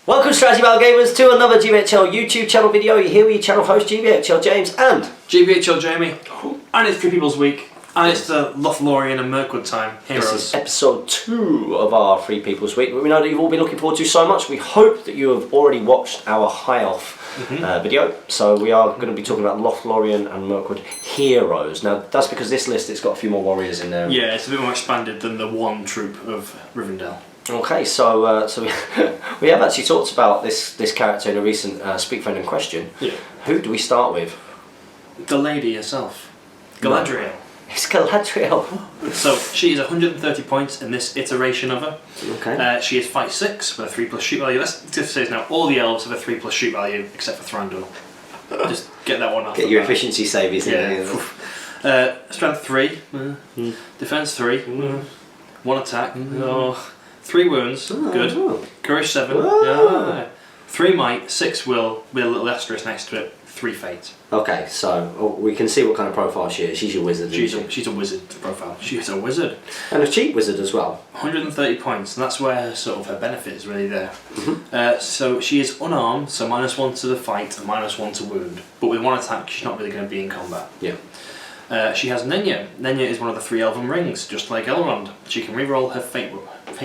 Welcome Strategy Battle Gamers to another GBHL YouTube channel video. You're here with your channel host GBHL James and GBHL Jamie. And it's 3 People's Week. And it's the Lothlorien and Mirkwood time. Heroes. This is episode 2 of our 3 People's Week. We know that you've all been looking forward to so much. We hope that you have already watched our High Elf video. So we are going to be talking about Lothlorien and Mirkwood heroes. Now that's because this list, it's got a few more warriors in there. Yeah, it's a bit more expanded than the one troop of Rivendell. Okay, so we have actually talked about this character in a recent Speak Friend in Question. Yeah. Who do we start with? The lady herself, Galadriel. It's Galadriel. So she is 130 points in this iteration of her. Okay. She is fight 6 with a 3+ shoot value. Let's just say now all the elves have a 3+ shoot value except for Thranduil. Just get that one off. Get your efficiency savies in there. Strength 3, defense 3, 1 attack. 3 wounds, good. Courage 7, 3 might, 6 will, with a little asterisk next to it, 3 fate. Okay, so we can see what kind of profile she is. She's your wizard. She's a wizard profile. She's a wizard. And a cheap wizard as well. 130 points, and that's where her benefit is really there. So she is unarmed, so -1 to the fight and -1 to wound. But with 1 attack, she's not really going to be in combat. Yeah. She has Nenya. Nenya is one of the 3 elven rings, just like Elrond. She can reroll her fate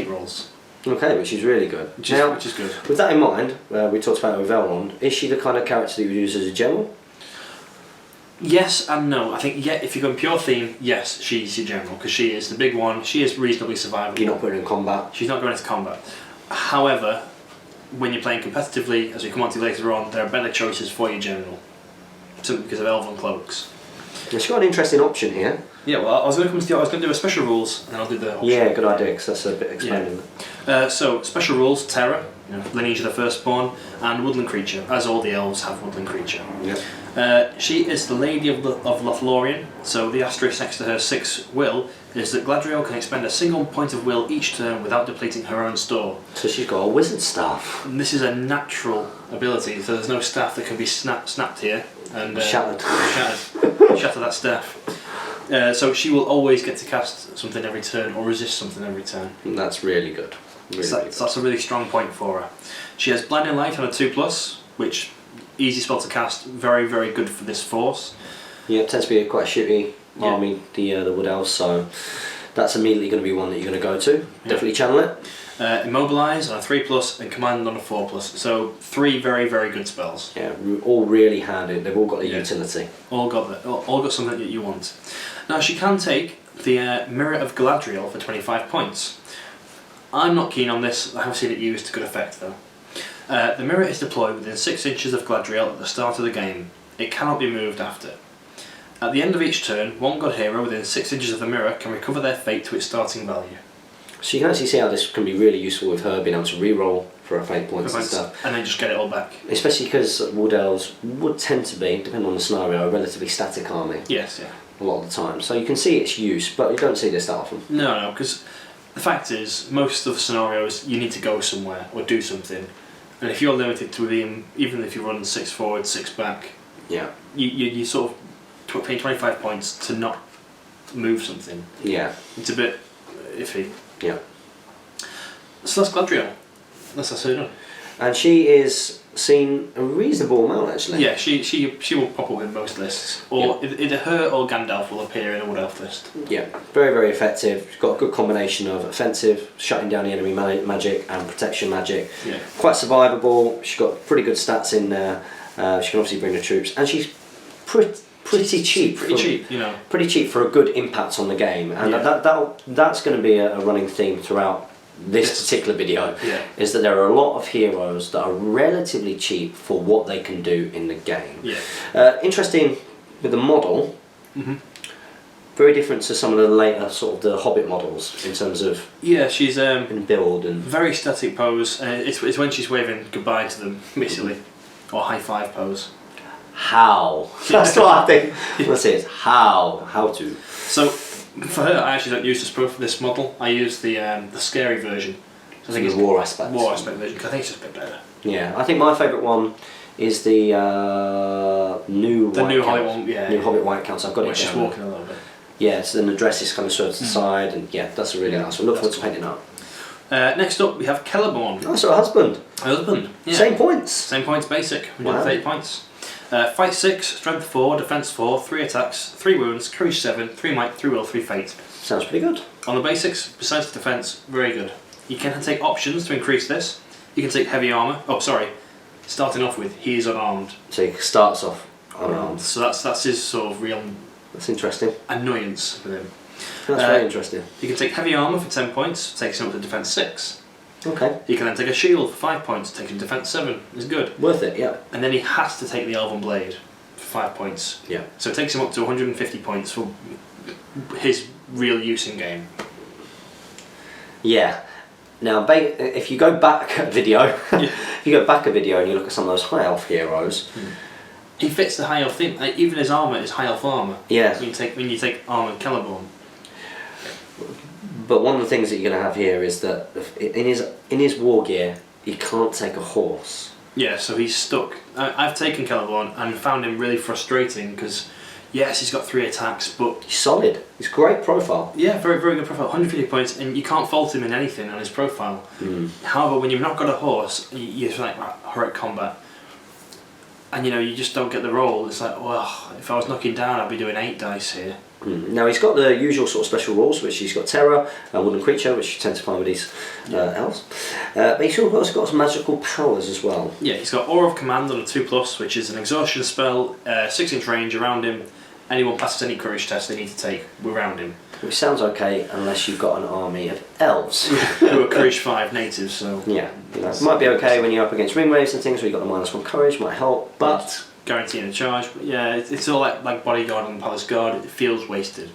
rolls. Okay, which is really good. Which is good. With that in mind, we talked about it with Elrond. Is she the kind of character that you would use as a general? Yes and no. I think if you're going pure theme, yes, she's your general because she is the big one. She is reasonably survivable. You're not putting her in combat. She's not going into combat. However, when you're playing competitively, as we come on to later on, there are better choices for your general, simply because of elven cloaks. She's got an interesting option here. Yeah, well, I was going to do a special rules, and then I'll do the option. Yeah, good idea, because that's a bit expanding. Yeah. So special rules: Terror, lineage of the Firstborn, and woodland creature, as all the elves have woodland creature. Yeah. She is the Lady of Lothlorien, so the asterisk next to her 6 will is that Galadriel can expend a single point of will each turn without depleting her own store. So she's got a wizard staff. And this is a natural ability, so there's no staff that can be snapped here and shattered. Shatter that staff. So she will always get to cast something every turn or resist something every turn. That's really good. So that's a really strong point for her. She has Blinding Light on a 2+, which easy spell to cast, very very good for this force. Yeah, it tends to be quite a shitty army, the Wood Elves, so that's immediately going to be one that you're going to go to. Definitely channel it. Immobilize on a 3+, and Command on a 4+. So 3 very very good spells. Yeah, all really handy. They've all got a utility. All got something that you want. Now she can take the Mirror of Galadriel for 25 points. I'm not keen on this. I have seen it used to good effect though. The mirror is deployed within 6 inches of Galadriel at the start of the game. It cannot be moved after. At the end of each turn, one god hero within 6 inches of the mirror can recover their fate to its starting value. So you can actually see how this can be really useful with her being able to re-roll for her fate points and stuff. And then just get it all back. Especially because Wood Elves would tend to be, depending on the scenario, a relatively static army. Yes, yeah. A lot of the time. So you can see its use, but you don't see this that often. No, because the fact is, most of the scenarios you need to go somewhere or do something. And if you're limited to even if you run 6 forward, 6 back, you sort of pay 25 points to not move something. Yeah. It's a bit iffy. Yeah. So that's Galadriel. That's her done. And she is seen a reasonable amount actually. Yeah, she will pop up in most lists. Or either her or Gandalf will appear in a Wood Elf list. Yeah, very very effective. She's got a good combination of offensive, shutting down the enemy magic, and protection magic. Yeah. Quite survivable. She's got pretty good stats in there. She can obviously bring the troops, and she's pretty cheap. Pretty cheap for a good impact on the game, and that's going to be a running theme throughout this particular video. Is that there are a lot of heroes that are relatively cheap for what they can do in the game. Interesting with the model. Very different to some of the later sort of the Hobbit models in terms of she's in build and very static pose. It's when she's waving goodbye to them basically, or high five pose. How? That's what I think. Let's say it's how to. So for her, I actually don't use this model. I use the scary version. So I think it's war aspect version because I think it's just a bit better. Yeah, I think my favourite one is the new Hobbit one. New Hobbit White Council. I've got it. She's walking a little bit. Yes, and the dress is kind of swerved to the side, and that's a really nice one. Look forward to painting up. Next up, we have Celeborn. Oh, so her husband. Her husband, yeah. Same points. Same points, basic. 130 points. Fight 6, Strength 4, Defense 4, 3 attacks, 3 wounds, Courage 7, 3 might, 3 will, 3 fate. Sounds pretty good. On the basics, besides the defense, very good. You can take options to increase this. You can take heavy armor. Oh, sorry. Starting off with, he is unarmed. So he starts off unarmed. So that's his sort of real. That's interesting. Annoyance with him. That's very interesting. You can take heavy armor for 10 points, takes him up to defense 6. Okay. You can then take a shield for 5 points, taking defense 7. It's good. Worth it, yeah. And then he has to take the Elven Blade for 5 points. Yeah. So it takes him up to 150 points for his real use in game. Yeah. Now, if you go back a video, if you go back a video and you look at some of those high elf heroes, he fits the high elf thing. Like, even his armor is high elf armor. Yeah. When you take armor Celeborn. But one of the things that you're going to have here is that in his war gear, he can't take a horse. Yeah, so he's stuck. I've taken Celeborn and found him really frustrating because, yes, he's got 3 attacks, but he's solid. He's great profile. Yeah, very very good profile. 150 points, and you can't fault him in anything on his profile. However, when you've not got a horse, you're like heroic combat, and you just don't get the roll. It's like, well, if I was knocking down, I'd be doing 8 dice here. Now he's got the usual sort of special rules, which he's got terror, a wooden creature, which you tend to find with these elves. But he's also got some magical powers as well. Yeah, he's got Aura of Command on a 2+, which is an exhaustion spell, 6-inch range around him. Anyone passes any courage test they need to take around him. Which sounds okay unless you've got an army of elves. Who are courage 5 natives, so... Yeah, it might be okay when you're up against ring waves and things where you've got the -1 courage, might help, but... Guaranteeing a charge, but yeah, it's all like Bodyguard and Palace Guard, it feels wasted.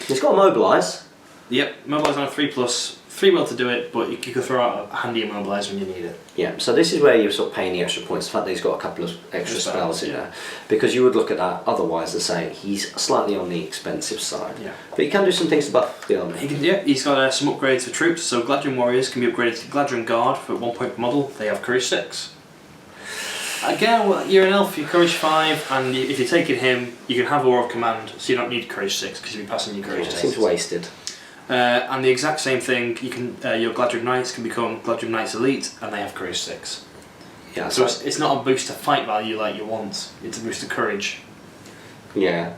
He's got Mobilise. Yep, Mobilise on a 3+, 3 will to do it, but you can throw out a handy Immobilise when you need it. Yeah, so this is where you're sort of paying the extra points, the fact that he's got a couple of extra spells in there. Because you would look at that otherwise and say he's slightly on the expensive side. Yeah. But he can do some things to buff the army. He's got some upgrades for troops, so Galadriel warriors can be upgraded to Galadriel Guard for 1 point per model, they have courage 6. Again, well, you're an elf, you're courage 5, and if you're taking him, you can have Aura of Command, so you don't need courage 6 because you'll be passing your courage test. Seems wasted. And the exact same thing, you can your Galadriel Knights can become Galadriel Knights Elite, and they have courage 6. Yeah. So it's not a boost to fight value like you want, it's a boost to courage. Yeah.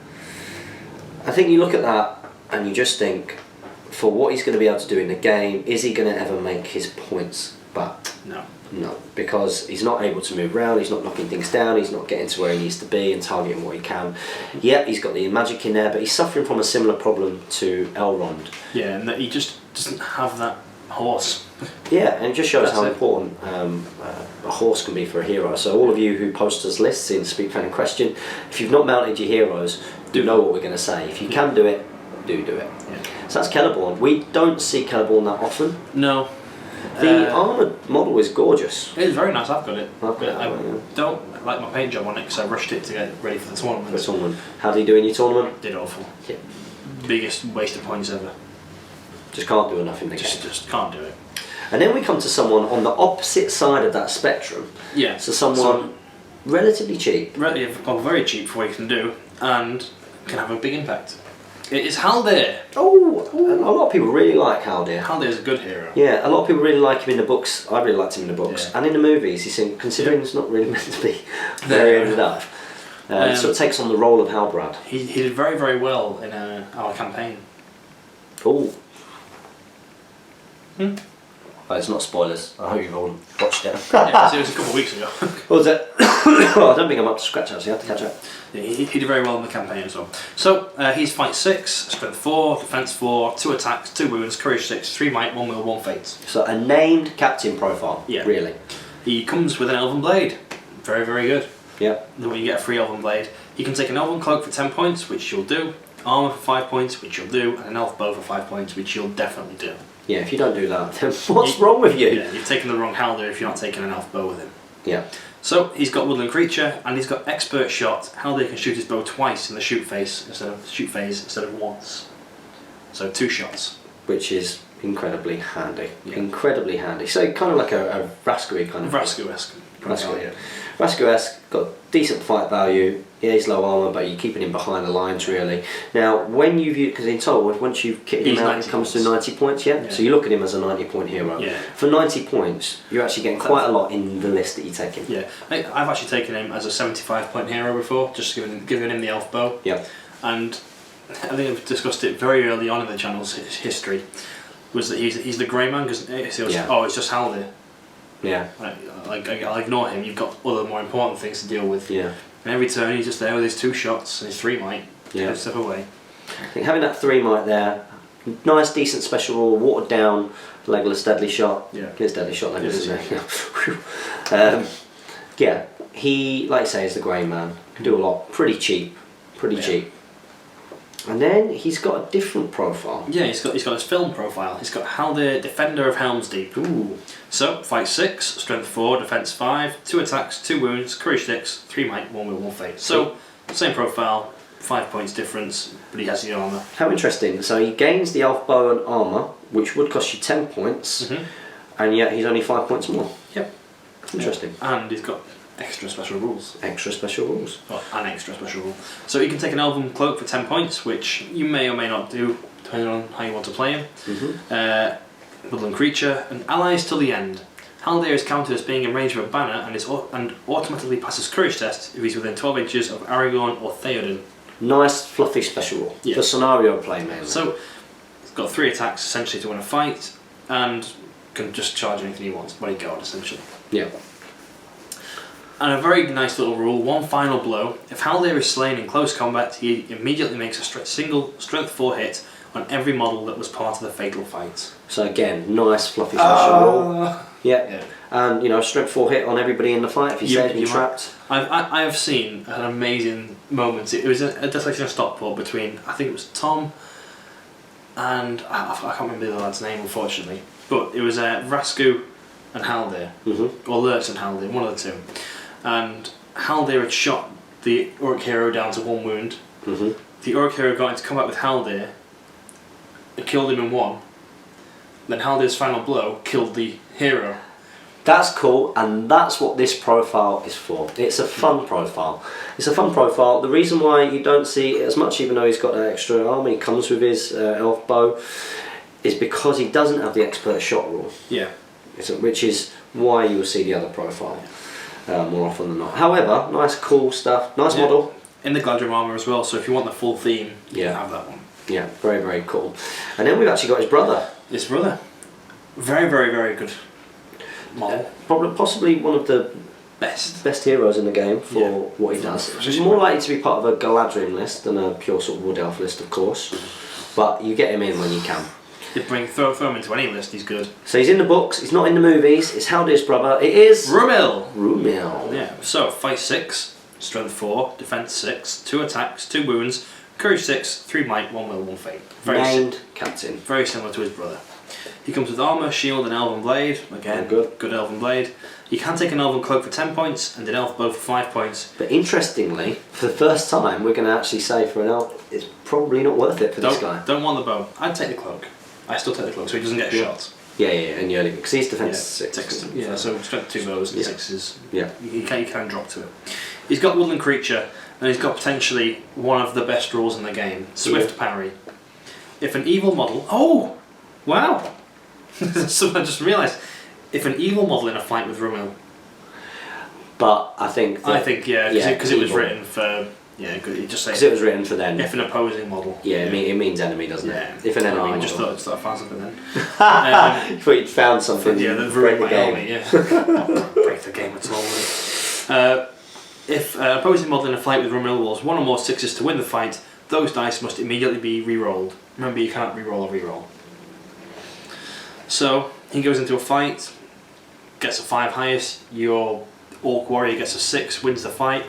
I think you look at that and you just think, for what he's going to be able to do in the game, is he going to ever make his points back? No. No, because he's not able to move around, he's not knocking things down, he's not getting to where he needs to be and targeting what he can. Yep, he's got the magic in there, but he's suffering from a similar problem to Elrond. Yeah, and that he just doesn't have that horse. Yeah, and it just shows how important a horse can be for a hero. So all of you who post us lists in Speak Fan and Question, if you've not mounted your heroes, do know what we're going to say. If you can do it, do it. Yeah. So that's Celeborn. We don't see Celeborn that often. No. The armoured model is gorgeous. It is very nice, I've got it. I don't like my paint job on it because I rushed it to get ready for the tournament. How did you do in your tournament? Did awful. Yeah. Biggest waste of points ever. Just can't do enough in the game. Just can't do it. And then we come to someone on the opposite side of that spectrum. Yeah. So someone relatively cheap. Very cheap for what he can do and can have a big impact. It is Haldir. Oh, a lot of people really like Haldir. Haldir is a good hero. Yeah, a lot of people really like him in the books. I really liked him in the books. Yeah. And in the movies, he seemed, considering it's not really meant to be where he ended up. So it takes on the role of Halbrand. He did very, very well in our campaign. Oh. Well, it's not spoilers. I hope you've all watched it. Yeah, it was a couple of weeks ago. What was it? Well, I don't think I'm up to scratch actually. I have to catch up. Yeah, he did very well in the campaign as well. So he's fight 6, strength 4, defense 4, 2 attacks, 2 wounds, courage 6, 3 might, 1 will, 1 fate. So a named captain profile. Yeah. Really. He comes with an elven blade. Very, very good. Yeah. Then you get a free elven blade. He can take an elven cloak for 10 points, which you'll do. Armour for 5 points, which you'll do, and an elf bow for 5 points, which you'll definitely do. Yeah, if you don't do that, then what's wrong with you? Yeah, you've taken the wrong Haldir if you're not taking an elf bow with him. Yeah. So he's got woodland creature and he's got expert shot. Haldir can shoot his bow twice in the shoot phase instead of once. So 2 shots. Which is incredibly handy. Yeah. Incredibly handy. So kind of like a Rascally kind of. Rascally-esque. profile, yeah. Rascal-esque, got decent fight value. Yeah, he's low armour, but you're keeping him behind the lines really. Now, when you've used, because in total, once you've kitted him out, it comes to 90 points, yeah? So you look at him as a 90-point hero. Yeah. For 90 points, you're actually getting quite a lot in the list that you take him. Yeah, I've actually taken him as a 75-point hero before, just giving him the elf bow. Yeah. And I think I've discussed it very early on in the channel's history, was that he's the grey man, because it's just Haldir. Yeah. I'll ignore him, you've got other more important things to deal with. Yeah. And every turn he's just there with his 2 shots and his 3 might, step away. I think having that 3 might there, nice decent special rule, watered down Legolas deadly shot. Yeah. His deadly shot, Legolas, isn't it? Yeah, he, like I say, is the grey man. Can do a lot. Pretty cheap. Cheap. And then he's got a different profile. Yeah, he's got his film profile. He's got Haldir, Defender of Helm's Deep. Ooh. So, fight 6, strength 4, defense 5, 2 attacks, 2 wounds, courage 6, 3 might, 1 will, 1 fate. So, same profile, 5 points difference, but he has the armour. How interesting. So he gains the elf bow and armour, which would cost you 10 points, and yet he's only 5 points more. Yep. Interesting. And he's got extra special rules. Extra special rules. Well, an extra special rule. So you can take an Elven Cloak for 10 points, which you may or may not do, depending on how you want to play him. Woodland creature, and allies till the end. Haldir is counted as being in range of a banner and automatically passes courage test if he's within 12 inches of Aragorn or Theoden. Nice fluffy special rule for scenario play mainly. So he's got 3 attacks essentially to win a fight, and can just charge anything he wants, bodyguard essentially. Yeah. And a very nice little rule, 1 final blow. If Haldir is slain in close combat, he immediately makes a single strength 4 hit on every model that was part of the fatal fight. So again, nice fluffy special rule. Yeah. And strength 4 hit on everybody in the fight if he says he's trapped. I have seen an amazing moment. It was a Desolation of Stockport between, I think it was Tom and I can't remember the lad's name unfortunately, but it was Vrasku and Haldir, or Lurtz and Haldir, one of the 2. And Haldir had shot the Orc hero down to 1 wound. The Orc hero got into combat with Haldir and killed him in 1. Then Haldir's final blow killed the hero. That's cool, and that's what this profile is for. It's a fun profile. It's a fun profile. The reason why you don't see it as much, even though he's got an extra arm, he comes with his elf bow, is because he doesn't have the expert shot rule. Yeah. Which is why you will see the other profile more often than not. However, nice cool stuff, nice model. In the Galadriel armour as well, so if you want the full theme, you can have that one. Yeah, very, very cool. And then we've actually got his brother. His brother. Very, very, very good model. Probably, possibly one of the best heroes in the game for what he does. He's more likely to be part of a Galadriel list than a pure sort of Wood Elf list, of course. But you get him in when you can. You throw him into any list, he's good. So he's in the books, he's not in the movies, it's Haldir's brother, it is... Rumil! Rumil. Yeah, so fight 6, strength 4, defense 6, 2 attacks, 2 wounds, courage 6, 3 might, 1 will, 1 fate. Named captain. Very similar to his brother. He comes with armour, shield and elven blade. Again, good elven blade. You can take an elven cloak for 10 points and an elf bow for 5 points. But interestingly, for the first time, we're going to actually say for an elf, it's probably not worth it for this guy. Don't want the bow. I'd take the cloak. I still take the cloak so he doesn't get a shot. Yeah, in the early, because he's defense 6. Yeah, so strength 2 bows and 6s. Yeah. You can drop to it. He's got woodland creature and he's got potentially one of the best rules in the game, swift parry. If an evil model... Oh! Wow! So I just realised, if an evil model in a fight with Rumil... But I think... because it was written for... Yeah, good. Just say... Because it was written for them. If an opposing model... Yeah, it means enemy, doesn't it? If an enemy model... I just thought I found something then. You thought you'd found something. Yeah, that ruined my army, break the game at all. If an opposing model in a fight with Rumil rolls 1 or more 6s to win the fight, those dice must immediately be re-rolled. Remember, you cannot re-roll a re-roll. So, he goes into a fight, gets a 5 highest, your Orc Warrior gets a 6, wins the fight,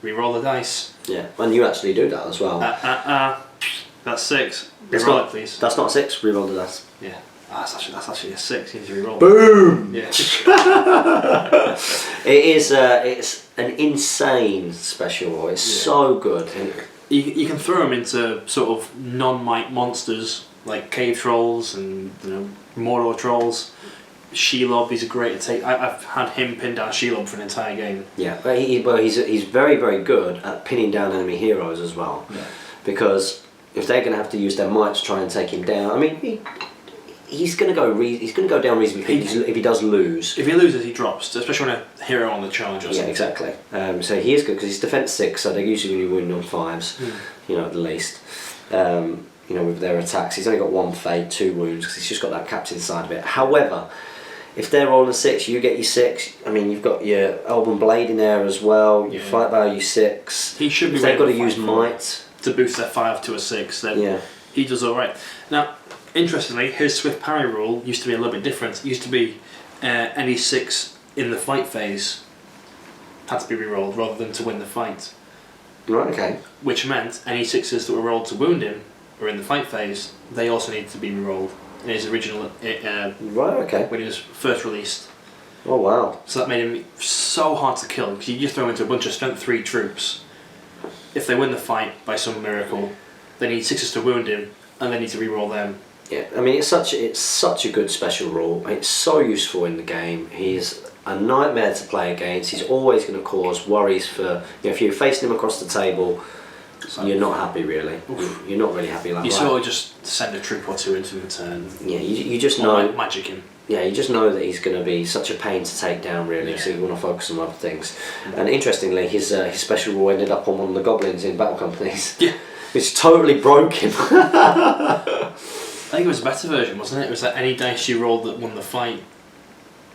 re-roll the dice. Yeah, and you actually do that as well. That's 6, re-roll it please. That's not 6, re-roll the dice. Yeah, that's actually a 6, you need to re-roll. Boom! Yeah. It's an insane special, it's so good. You can throw them into sort of non-might monsters, like cave trolls and Mordor trolls. Shelob, he's a great take. I've had him pin down Shelob for an entire game. Yeah, but he's very, very good at pinning down enemy heroes as well. Yeah. Because if they're going to have to use their might to try and take him down, I mean, he's going to go down reasonably quickly if he does lose. If he loses, he drops, especially when a hero on the charge or something. Yeah, exactly. So he is good because he's defense 6, so they're usually going to win on 5s, you know, at the least. You know, with their attacks, he's only got 1 fade, 2 wounds because he's just got that captain side of it. However, if they're rolling 6, you get your 6. I mean, you've got your Elven Blade in there as well. Your fight value 6. He should be. They've got to use might to boost their 5 to a 6. Then yeah, he does all right. Now, interestingly, his swift parry rule used to be a little bit different. It used to be any 6 in the fight phase had to be re-rolled rather than to win the fight. Right. Okay. Which meant any 6s that were rolled to wound him or in the fight phase, they also needed to be re-rolled in his original. Right. Okay. When he was first released. Oh wow. So that made him so hard to kill because you just throw him into a bunch of strength 3 troops. If they win the fight by some miracle, they need 6s to wound him, and they need to re-roll them. Yeah, I mean it's such a good special rule. It's so useful in the game. He's a nightmare to play against. He's always going to cause worries for, you know, if you're facing him across the table, so you're not happy really. You're not really happy like that. You sort of just send a troop or 2 into return. Yeah, you just know magic him. Yeah, you just know that he's going to be such a pain to take down really. Yeah. So you want to focus on other things. And interestingly, his special rule ended up on one of the goblins in battle companies. Yeah, which totally broke him. I think it was a better version, wasn't it? It was like any dice you rolled that won the fight.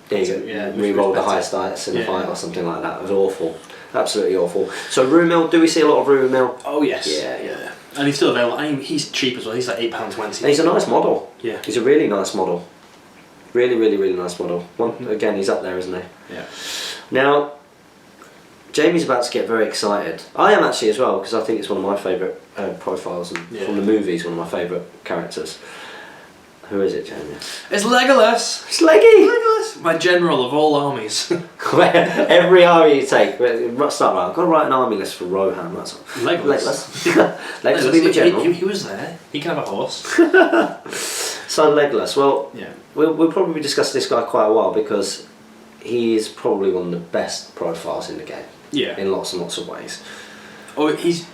There you go. Yeah, re-rolled the highest dice in the fight or something like that. It was awful. Absolutely awful. So Rumil, do we see a lot of Rumil? Oh yes. Yeah. And he's still available. I mean, he's cheap as well. He's like £8.20. And he's a nice model. Yeah. He's a really nice model. Really nice model. Again, he's up there, isn't he? Yeah. Now, Jamie's about to get very excited. I am actually as well, because I think it's one of my favourite profiles, and from the movies, one of my favourite characters. Who is it, Jamie? It's Legolas! It's Leggy! Legolas! My general of all armies. Every army you take, start right. I've got to write an army list for Rohan. That's Legolas. Legolas will be my general. He was there. He can have a horse. So Legolas, well, yeah. we'll probably discuss this guy quite a while because he is probably one of the best profiles in the game. Yeah. In lots and lots of ways. Oh, he's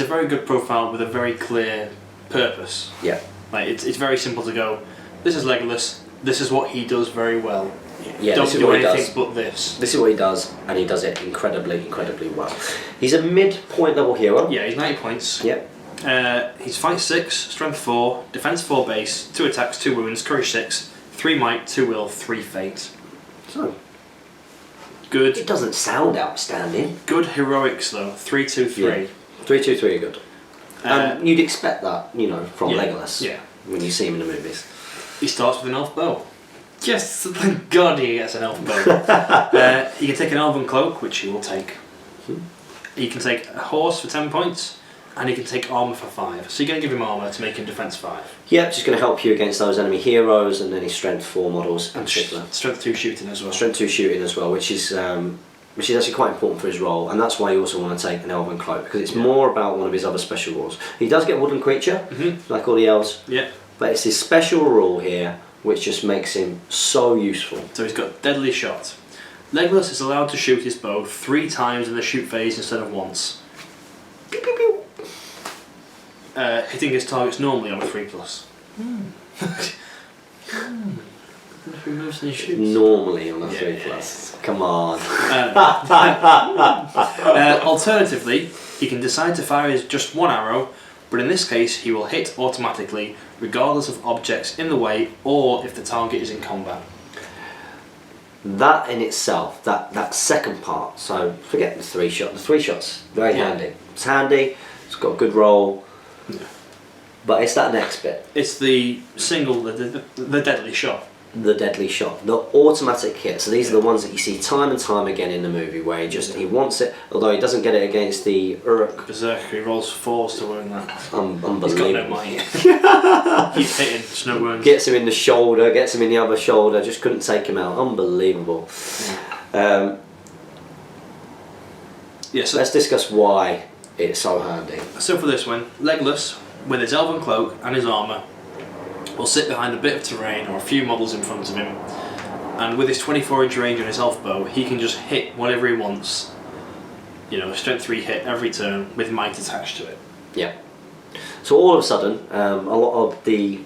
a very good profile with a very clear purpose. Yeah. Like it's very simple to go, this is Legolas, this is what he does very well. Yeah, Don't this is do what he anything does. but this. This is what he does, and he does it incredibly well. He's a mid-point level hero. Yeah, he's 90 points. Yep. He's fight 6, strength 4, defense 4 base, 2 attacks, 2 wounds, courage 6, 3 might, 2 will, 3 fate. So good. It doesn't sound outstanding. Good heroics though. 3, 2, 3. Yeah. 3, 2, 3 are good. And you'd expect that, you know, from Legolas. Yeah. When you see him in the movies. He starts with an elf bow. Yes, thank God he gets an elf bow. He can take an elven cloak, which he will take. He can take a horse for 10 points, and he can take armour for 5. So you're going to give him armour to make him defense 5. Yep, just going to help you against those enemy heroes, and then his strength 4 models in particular. Strength 2 shooting as well. Strength 2 shooting as well, which is actually quite important for his role, and that's why you also want to take an elven cloak, because it's more about one of his other special rules. He does get wooden creature, like all the elves, but it's his special rule here which just makes him so useful. So he's got deadly shot. Legolas is allowed to shoot his bow 3 times in the shoot phase instead of once. Pew, pew, pew. Hitting his targets normally on a 3+. If he moves and he shoots. Normally on a 3+. Come on. Alternatively, he can decide to fire just 1 arrow, but in this case he will hit automatically regardless of objects in the way or if the target is in combat. That in itself, that second part, so forget the 3 shot. The 3 shots, very handy. It's handy, it's got a good roll, but it's that next bit. It's the single, the deadly shot. The deadly shot, the automatic hit. So these are the ones that you see time and time again in the movie where he wants it, although he doesn't get it against the Uruk. Berserker, he rolls 4s to win that. Unbelievable. He's got no might. He's hitting, just no wounds. Gets him in the shoulder, gets him in the other shoulder, just couldn't take him out. Unbelievable. So let's discuss why it's so handy. So for this one, Legolas, with his elven cloak and his armour, will sit behind a bit of terrain or a few models in front of him And with his 24-inch range on his elf bow, he can just hit whatever he wants. You know, a strength 3 hit every turn with might attached to it. Yeah. So all of a sudden, a lot of the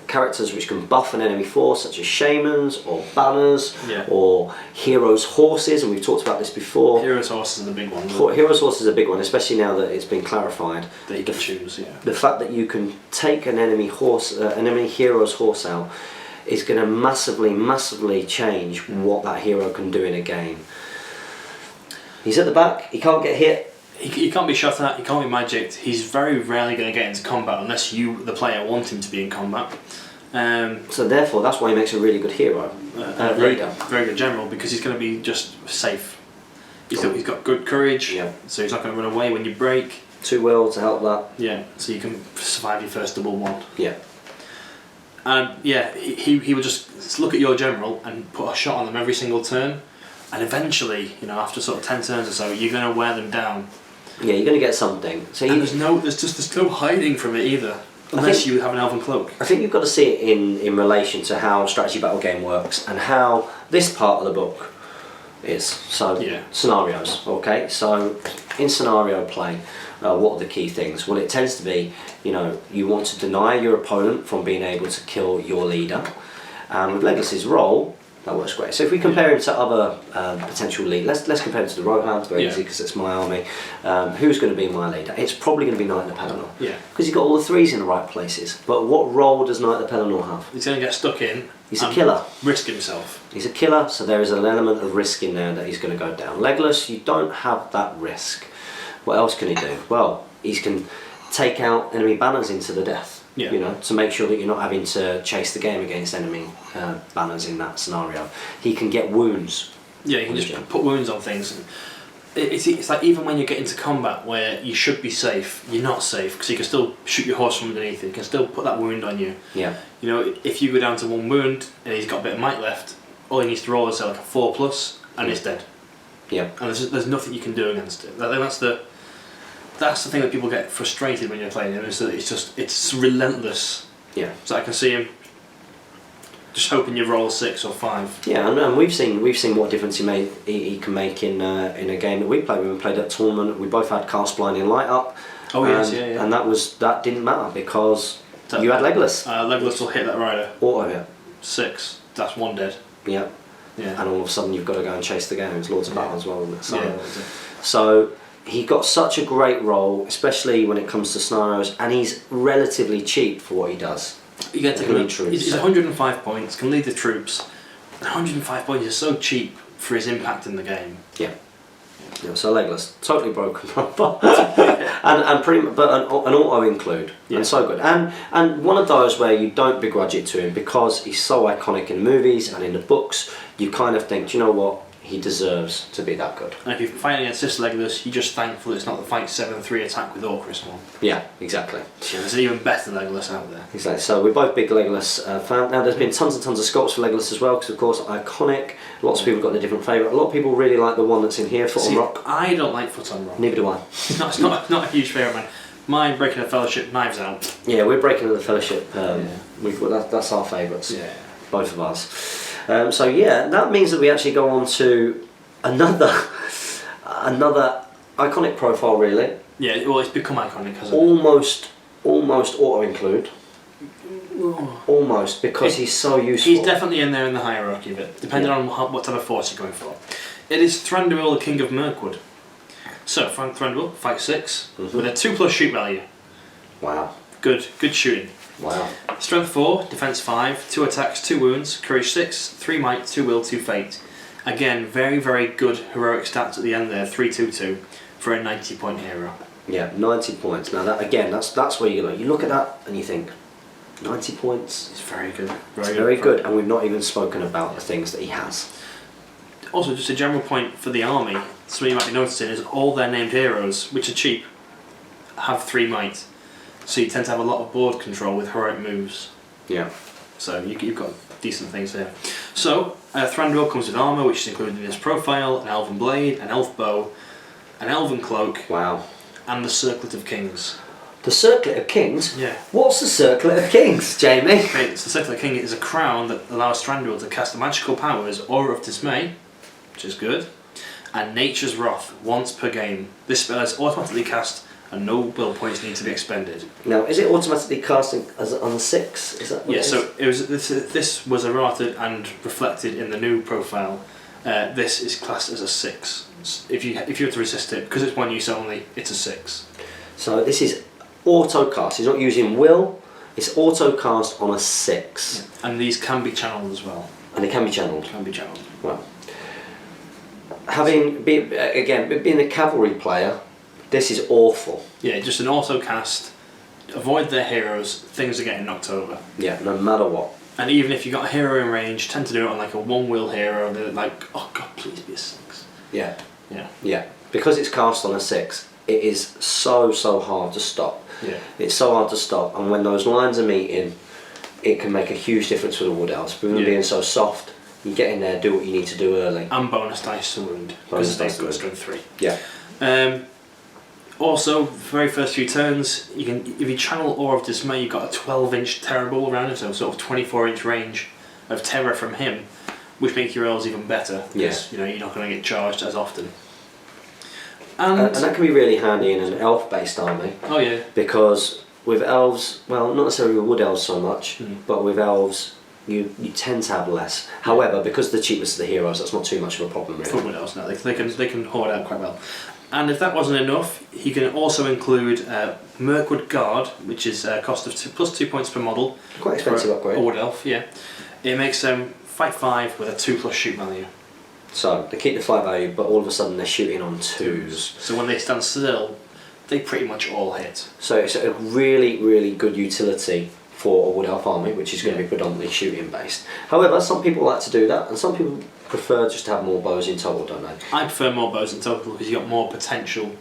characters which can buff an enemy force, such as shamans or banners or heroes' horses, and we've talked about this before. Heroes' horses are the big one. Heroes' horses is a big one, especially now that it's been clarified. That you can choose, yeah. The fact that you can take an enemy hero's horse out is going to massively change what that hero can do in a game. He's at the back, he can't get hit. He can't be shot at, he can't be magicked. He's very rarely going to get into combat unless you, the player, want him to be in combat. So therefore, that's why he makes a really good hero, leader. Very good general, because he's going to be just safe. He's got good courage, so he's not going to run away when you break. 2 will to help that. Yeah, so you can survive your first double one. Yeah. And yeah, he would just look at your general and put a shot on them every single turn, and eventually, you know, after sort of 10 turns or so, you're going to wear them down. Yeah, you're going to get something. So and there's no hiding from it either, unless you have an elven cloak. I think you've got to see it in relation to how strategy battle game works and how this part of the book is. So scenarios, okay. So in scenario play, what are the key things? Well, it tends to be, you know, you want to deny your opponent from being able to kill your leader. And with Legolas's role, that works great. So if we compare him to other potential leaders, let's compare him to the Rohans, very easy because it's my army. Who's going to be my leader? It's probably going to be Knight of the Pelennor. Yeah. Because he's got all the 3s in the right places. But what role does Knight of the Pelennor have? He's going to get stuck in. He's a killer. Risk himself. He's a killer, so there is an element of risk in there that he's going to go down. Legolas, you don't have that risk. What else can he do? Well, he can take out enemy banners into the death. Yeah. You know, to make sure that you're not having to chase the game against enemy banners in that scenario. He can get wounds. Yeah, you can just put wounds on things. It's like even when you get into combat where you should be safe, you're not safe because you can still shoot your horse from underneath. You can still put that wound on you. Yeah. You know, if you go down to 1 wound and he's got a bit of might left, all he needs to roll is like a 4+ and it's dead. Yeah. And there's nothing you can do against it. That's the thing that people get frustrated when you're playing him, is that it's relentless. Yeah. So I can see him just hoping you roll 6 or 5. Yeah, and we've seen what difference he can make in a game that we played. When we played at tournament, we both had cast blinding light up. Oh yes, yeah. And that didn't matter because you had Legolas. Legolas will hit that rider. Auto hit. 6. That's 1 dead. Yeah. Yeah. And all of a sudden you've got to go and chase the game. It's Lords of Battle as well, isn't it? So, so he got such a great role, especially when it comes to scenarios, and he's relatively cheap for what he does. You get to lead troops. He's 105 points, can lead the troops. 105 points is so cheap for his impact in the game. Yeah. Yeah, so Legolas, totally broken, and pretty much, but an auto include, and so good, and one of those where you don't begrudge it to him because he's so iconic in the movies and in the books. You kind of think, do you know what? He deserves to be that good. And if you're fighting against this Legolas, you're just thankful it's not the fight 7-3 attack with Orcris one. Yeah, exactly. Yeah, there's an even better Legolas out there. Exactly. So we're both big Legolas fans. Now there's been tons and tons of sculpts for Legolas as well, because of course iconic. Lots of people got their different favourite. A lot of people really like the one that's in here, Foot on Rock. I don't like Foot on Rock. Neither do I. It's not a huge favourite man. Mine, Breaking the Fellowship, Knives Out. Yeah, we're Breaking the Fellowship. That's our favourites. Yeah. Both of ours. So yeah, that means that we actually go on to another iconic profile, really. Yeah, well, it's become iconic, hasn't it? Almost auto include. Almost, because he's so useful. He's definitely in there in the hierarchy of it, depending on what type of force you're going for. It is Thranduil, the King of Mirkwood. So, Thranduil, fight 6, with a 2+ shoot value. Wow. Good shooting. Wow. Strength 4, Defense 5, 2 attacks, 2 wounds, Courage 6, 3 might, 2 will, 2 fate. Again, very, very good heroic stats at the end there, 3/2/2 for a 90-point hero. Yeah, 90 points. Now that again, that's where you look at that and you think, 90 points. It's very good. Very good, and we've not even spoken about the things that he has. Also, just a general point for the army, something you might be noticing is all their named heroes, which are cheap, have 3 might. So you tend to have a lot of board control with heroic moves. Yeah. So you've got decent things there. So Thranduil comes with armour, which is included in his profile, an elven blade, an elf bow, an elven cloak, wow, and the Circlet of Kings. The Circlet of Kings? Yeah. What's the Circlet of Kings, Jamie? Okay, so the Circlet of King is a crown that allows Thranduil to cast magical powers, Aura of Dismay, which is good, and Nature's Wrath once per game. This spell is automatically cast and no will points need to be expended. Now, is it automatically casting as on a 6? Is that what Yeah, it is? so it was, this was errated and reflected in the new profile. This is classed as a 6. If you were to resist it, because it's one use only, it's a 6. So this is auto cast. He's not using will. It's auto cast on a 6. Yeah. And these can be channeled as well. And they can be channeled. Can be channeled. Well, being a cavalry player, this is awful. Yeah, just an auto cast. Avoid their heroes. Things are getting knocked over. Yeah, no matter what. And even if you got a hero in range, tend to do it on like a 1-will hero. They're like, oh god, please be a 6. Yeah. Yeah. Yeah. Because it's cast on a 6, it is so hard to stop. Yeah. It's so hard to stop, and when those lines are meeting, it can make a huge difference for the Wood Elves. With them being so soft, you get in there, do what you need to do early. And bonus dice to wound. Bonus Because dice to they've got strength 3. Yeah. Also, very first few turns, you can, if you channel Aura of Dismay, you've got a 12-inch terror ball around him, so sort of 24-inch range of terror from him, which makes your elves even better because you're not going to get charged as often. And that can be really handy in an elf-based army. Oh yeah. Because with elves, well, not necessarily with Wood Elves so much, but with elves, you tend to have less. However, because the cheapest of the heroes, that's not too much of a problem really. For Wood Elves, no, they can hoard out quite well. And if that wasn't enough, you can also include Mirkwood Guard, which is a cost of plus 2 points per model. Quite expensive upgrade. A Wood Elf, yeah. It makes them fight 5 with a 2+ shoot value. So they keep the fight value, but all of a sudden they're shooting on 2s. So when they stand still, they pretty much all hit. So it's a really good utility for a Wood Elf army, which is going to be predominantly shooting based. However, some people like to do that, and some people prefer just to have more bows in total, don't they? I prefer more bows in total because you've got more potential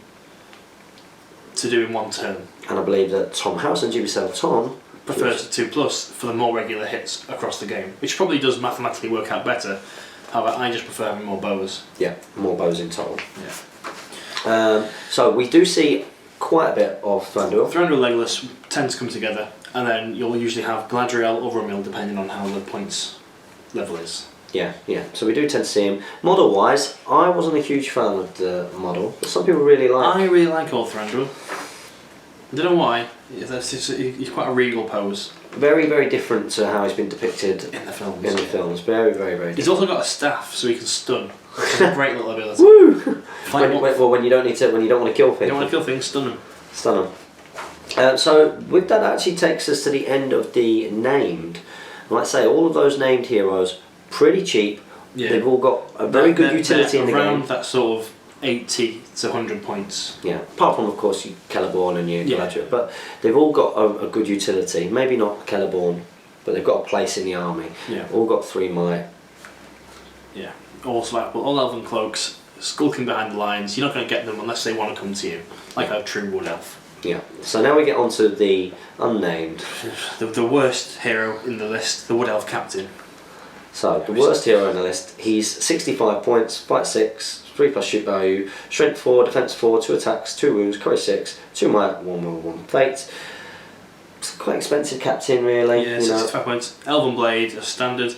to do in one turn. And I believe that Tom House and GBHL Tom prefers the 2+ for the more regular hits across the game, which probably does mathematically work out better. However, I just prefer having more bows. Yeah, more bows in total. Yeah. So we do see quite a bit of Thranduil. Thranduil and Legolas tend to come together, and then you'll usually have Galadriel or Rumil depending on how the points level is. Yeah. So we do tend to see him. Model-wise, I wasn't a huge fan of the model, but some people really like. I really like old Thranduil. I don't know why. He's quite a regal pose. Very different to how he's been depicted in the films. Very different. He's also got a staff, so he can stun. Which is a great little ability. Woo! When you don't want to kill people. You don't want to kill things, stun them. So with that actually takes us to the end of the named. And like I say, all of those named heroes, pretty cheap. Yeah. They've all got a very good utility in the game. Around that sort of 80 to 100 points. Yeah, apart from of course your Celeborn and your Galadriel, but they've all got a good utility. Maybe not Celeborn, but they've got a place in the army. Yeah. All got 3 might. Yeah. All elven cloaks, skulking behind the lines. You're not going to get them unless they want to come to you, like a true Wood Elf. Yeah. So now we get on to the unnamed. The worst hero in the list, the Wood Elf Captain. So the worst hero in the list, he's 65 points, fight 6, 3+ shoot value, strength 4, defense 4, 2 attacks, 2 wounds, courage 6, 2 might, 1 will, 1 fate. It's quite expensive captain really. Yeah, 65 points. Elven Blade, a standard.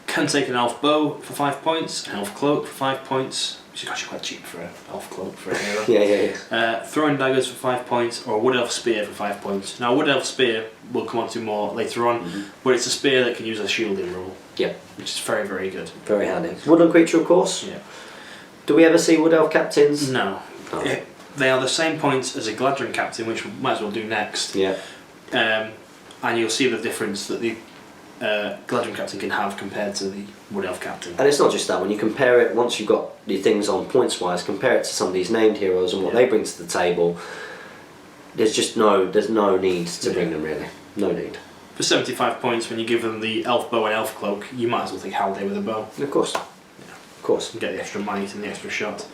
Can take an elf bow for 5 points, an elf cloak for 5 points, which is actually quite cheap for an elf cloak for a hero. Yeah. Throwing daggers for 5 points, or a wood elf spear for 5 points. Now, a wood elf spear we'll come on to more later on, but it's a spear that can use a shielding rule. Yeah. Which is very good. Very handy. Woodland creature, of course. Yeah. Do we ever see wood elf captains? No. Oh. They are the same points as a Galadriel captain, which we might as well do next. Yeah. And you'll see the difference that the Galadriel captain can have compared to the Wood Elf captain. And it's not just that, when you compare it, once you've got the things on points wise, compare it to some of these named heroes and what they bring to the table, there's no need to bring them really. No need. For 75 points, when you give them the elf bow and elf cloak, you might as well take Haldir with a bow. Of course. Yeah. Of course. And get the extra might and the extra shot.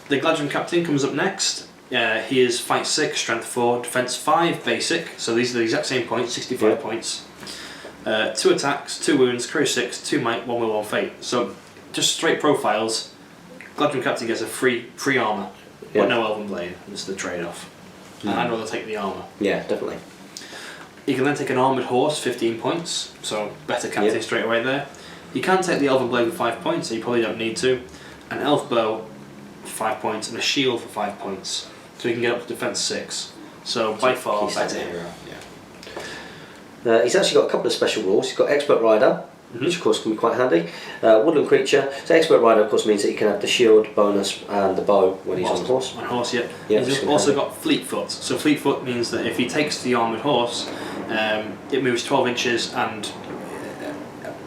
The Galadriel captain comes up next. He is fight 6, strength 4, defense 5 basic, so these are the exact same points, 65 points. 2 attacks, 2 wounds, courage 6, 2 might, 1 will, 1 fate. So just straight profiles. Galadriel captain gets a free armour, but no elven blade. This is the trade-off. and I'd rather take the armour. Yeah, definitely. You can then take an armoured horse, 15 points, so better captain straight away there. You can take the elven blade with 5 points, so you probably don't need to. An elf bow, 5 points, and a shield for 5 points, so you can get up to defence 6. So by far better hero. Yeah. He's actually got a couple of special rules. He's got expert rider, which of course can be quite handy. Woodland creature. So expert rider of course means that he can have the shield bonus and the bow when he's on horse. On horse, yeah. He's also got fleetfoot. So fleetfoot means that if he takes the armoured horse, it moves 12 inches and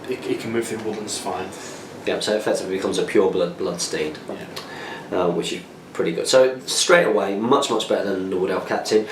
it can move through woodlands fine. Yeah, so it effectively becomes a pure blood steed, which is pretty good. So straight away, much better than the Wood Elf captain.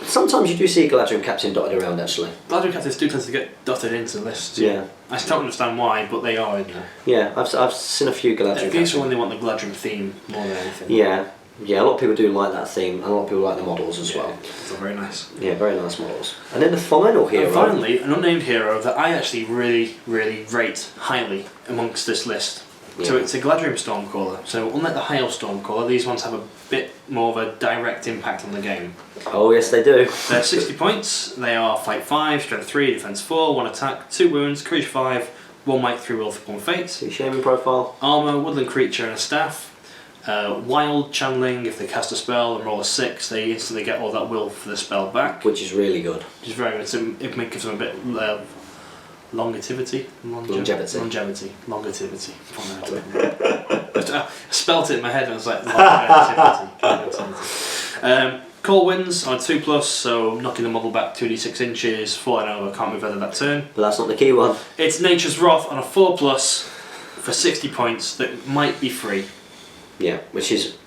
Sometimes you do see a Galadriel captain dotted around actually. Galadriel captains do tend to get dotted into lists. Yeah. I don't understand why, but they are in there. Yeah, I've seen a few Galadriel captains. These are when they want the Galadriel theme more than anything. Yeah, a lot of people do like that theme, and a lot of people like the models as well. They're very nice. Yeah, very nice models. And then the final hero. And finally, an unnamed hero that I actually really rate highly amongst this list. Yeah. So it's a Galadriel Stormcaller. So unlike the Hail Stormcaller, these ones have a bit more of a direct impact on the game. Oh yes, they do. They're 60 points. They are Fight 5, Strength 3, Defense 4, 1 attack, 2 wounds, Courage 5, 1 might, 3 will, 1 fate. See shaming profile. Armour, woodland creature and a staff. Wild channeling, if they cast a spell and roll a 6, they instantly get all that will for the spell back. Which is really good. Which is very good. So it gives them a bit longevity. Longevity. I spelt it in my head and I was like, longevity. Call wins on 2+, so knocking the model back 2d6 inches, falling over, can't move over that turn. But that's not the key one. It's Nature's Wrath on a 4+ for 60 points that might be free. Yeah, which is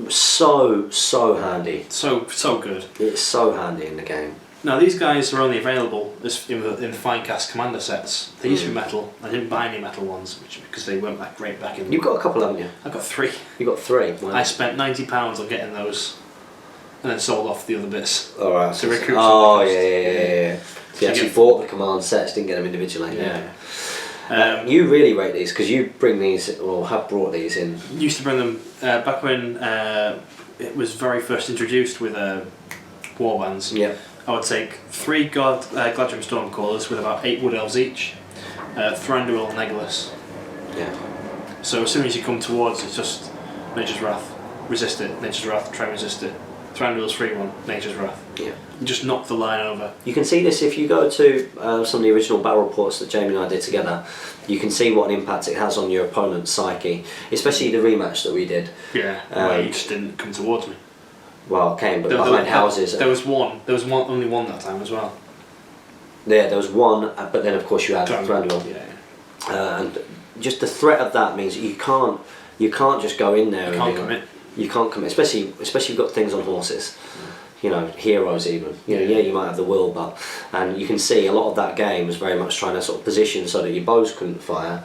so handy. So good. It's so handy in the game. Now these guys are only available in the Finecast commander sets. They used to be metal. I didn't buy any metal ones because they weren't that great back in. You've got a couple, haven't you? I've got 3. You got 3. Wow. I spent £90 on getting those, and then sold off the other bits. All right. To recruit. Oh yeah. So you actually bought the command sets, didn't get them individually. Yeah. You really rate these because you bring these or have brought these in. Used to bring them back when it was very first introduced with warbands. Yeah. I would take 3 Galadriel Stormcallers with about 8 Wood Elves each, Thranduil and Legolas. Yeah. So as soon as you come towards, it's just Nature's Wrath, resist it, Nature's Wrath, try and resist it. Thranduil's free one, Nature's Wrath. Yeah. You just knock the line over. You can see this if you go to some of the original battle reports that Jamie and I did together. You can see what an impact it has on your opponent's psyche, especially the rematch that we did. Yeah. Well, you just didn't come towards me. Well, it came, but behind houses. There was only one that time as well. Yeah, there was one, but then of course you had Thranduil. Yeah. And just the threat of that means you can't just go in there. You can't commit. You can't commit, especially if you've got things on horses. You know, heroes even. You know, you might have the will, and you can see a lot of that game was very much trying to sort of position so that your bows couldn't fire.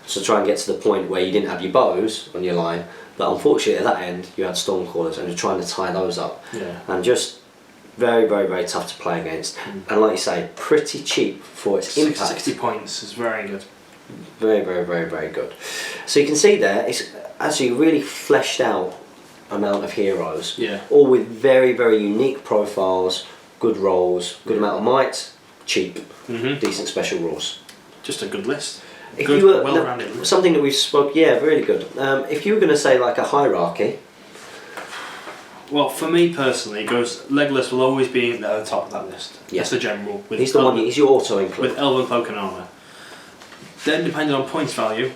So try and get to the point where you didn't have your bows on your line. But unfortunately at that end you had Stormcallers and you're trying to tie those up. Yeah. And just very tough to play against. And like you say, pretty cheap for its impact. 60 points is very good. Very good. So you can see there, it's actually a really fleshed out amount of heroes. Yeah. All with very unique profiles, good rolls, good amount of might, cheap, decent special rules. Just a good list. If good, you were well-rounded list. Something that we've spoke, really good. If you were going to say like a hierarchy. Well, for me personally, Legolas will always be at the top of that list. Yeah. That's the general. He's the one. He's your auto include. With Elven Cloak and Armour. Then, depending on points value,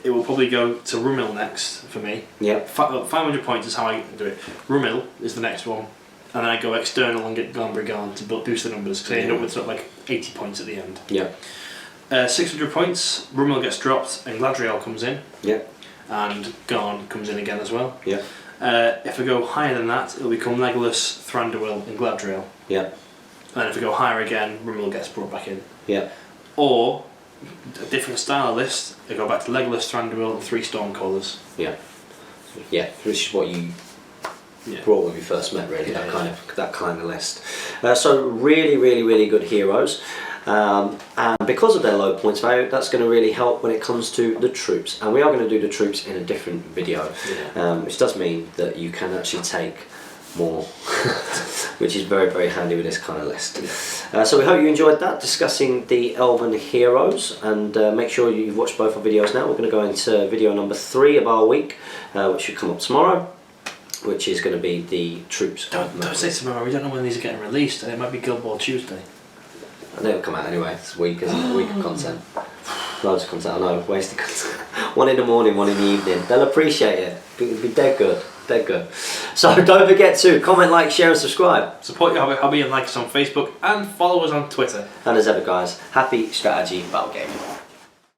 it will probably go to Rumil next for me. Yeah. 500 points is how I do it. Rumil is the next one, and then I go external and get Glambrigan to boost the numbers because I end up with sort of like 80 points at the end. Yeah. 600 points, Rumil gets dropped and Galadriel comes in. Yeah. And Garn comes in again as well. Yeah. If I go higher than that, it'll become Legolas, Thranduil and Galadriel. Yeah. And then if I go higher again, Rumil gets brought back in. Yeah. Or a different style list, I go back to Legolas, Thranduil and 3 Stormcallers. Yeah. Yeah, which is what you brought when we first met, really. That kind of list. So really good heroes. And because of their low points value, that's going to really help when it comes to the troops. And we are going to do the troops in a different video, which does mean that you can actually take more, which is very, very handy with this kind of list. So we hope you enjoyed that, discussing the Elven heroes, and make sure you've watched both our videos now. We're going to go into video number 3 of our week, which should come up tomorrow, which is going to be the troops. Don't say tomorrow, we don't know when these are getting released, and it might be Guild Ball Tuesday. And they'll come out anyway. It's a week, isn't it? A week of content. Loads of content, I know, wasted content. One in the morning, one in the evening. They'll appreciate it. It'll be dead good. Dead good. So don't forget to comment, like, share and subscribe. Support your hobby and like us on Facebook and follow us on Twitter. And as ever guys, happy strategy battle gaming.